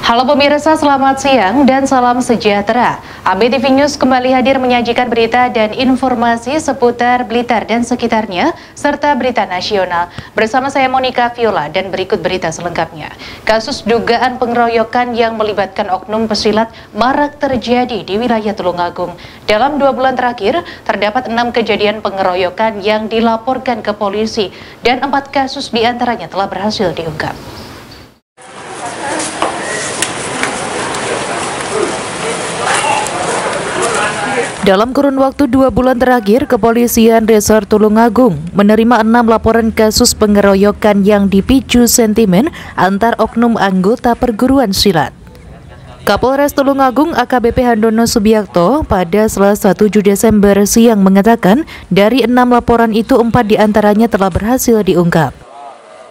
Halo pemirsa, selamat siang dan salam sejahtera. ABTV News kembali hadir menyajikan berita dan informasi seputar Blitar dan sekitarnya, serta berita nasional. Bersama saya Monica Viola dan berikut berita selengkapnya. Kasus dugaan pengeroyokan yang melibatkan oknum pesilat marak terjadi di wilayah Tulungagung. Dalam 2 bulan terakhir, terdapat 6 kejadian pengeroyokan yang dilaporkan ke polisi dan 4 kasus diantaranya telah berhasil diungkap. Dalam kurun waktu 2 bulan terakhir, Kepolisian Resor Tulungagung menerima 6 laporan kasus pengeroyokan yang dipicu sentimen antar oknum anggota perguruan silat. Kapolres Tulungagung AKBP Handono Subiakto pada Selasa 7 Desember siang mengatakan dari 6 laporan itu 4 diantaranya telah berhasil diungkap.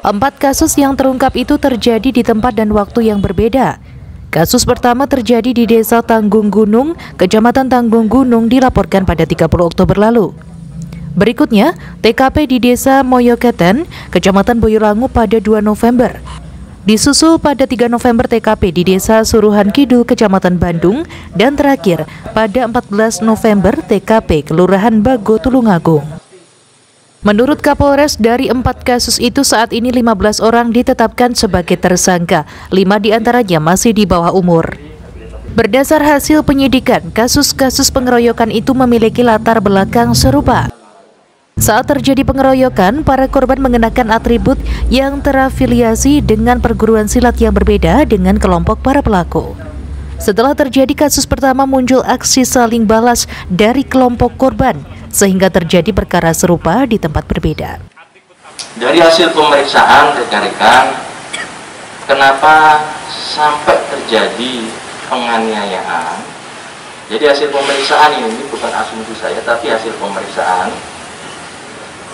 4 kasus yang terungkap itu terjadi di tempat dan waktu yang berbeda. Kasus pertama terjadi di Desa Tanggung Gunung, Kecamatan Tanggung Gunung dilaporkan pada 30 Oktober lalu. Berikutnya, TKP di Desa Moyoketen, Kecamatan Boyolangu pada 2 November. Disusul pada 3 November TKP di Desa Suruhan Kidul, Kecamatan Bandung, dan terakhir pada 14 November TKP Kelurahan Bago, Tulungagung. Menurut Kapolres, dari 4 kasus itu saat ini 15 orang ditetapkan sebagai tersangka, 5 diantaranya masih di bawah umur. Berdasar hasil penyidikan, kasus-kasus pengeroyokan itu memiliki latar belakang serupa. Saat terjadi pengeroyokan, para korban mengenakan atribut yang terafiliasi dengan perguruan silat yang berbeda dengan kelompok para pelaku. Setelah terjadi kasus pertama, muncul aksi saling balas dari kelompok korban, sehingga terjadi perkara serupa di tempat berbeda. Dari hasil pemeriksaan rekan-rekan, kenapa sampai terjadi penganiayaan? Jadi hasil pemeriksaan ini bukan asumsi saya, tapi hasil pemeriksaan.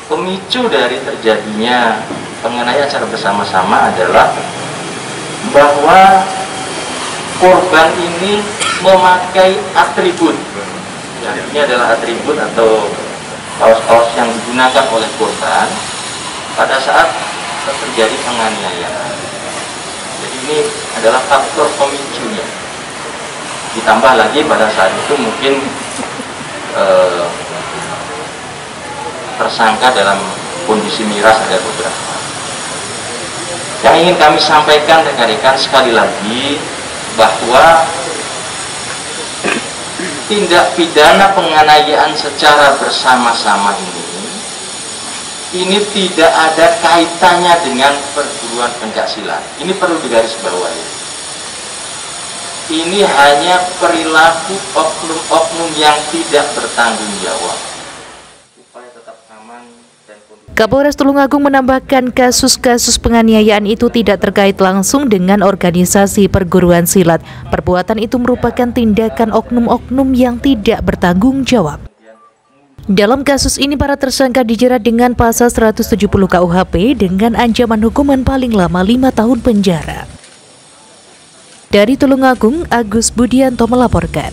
Pemicu dari terjadinya penganiayaan secara bersama-sama adalah bahwa korban ini memakai atribut. Ini adalah atribut atau kaos-kaos yang digunakan oleh korban pada saat terjadi penganiayaan. Jadi ini adalah faktor pemicunya. Ditambah lagi pada saat itu mungkin tersangka dalam kondisi miras ada beberapa. Yang ingin kami sampaikan rekan-rekan sekali lagi bahwa tindak pidana penganiayaan secara bersama-sama ini tidak ada kaitannya dengan perguruan pencaksilat. Ini perlu digarisbawahi. Ini hanya perilaku oknum-oknum yang tidak bertanggung jawab. Upaya tetap aman dan kondusif. Kapolres Tulungagung menambahkan kasus-kasus penganiayaan itu tidak terkait langsung dengan organisasi perguruan silat. Perbuatan itu merupakan tindakan oknum-oknum yang tidak bertanggung jawab. Dalam kasus ini para tersangka dijerat dengan pasal 170 KUHP dengan ancaman hukuman paling lama 5 tahun penjara. Dari Tulungagung, Agus Budianto melaporkan.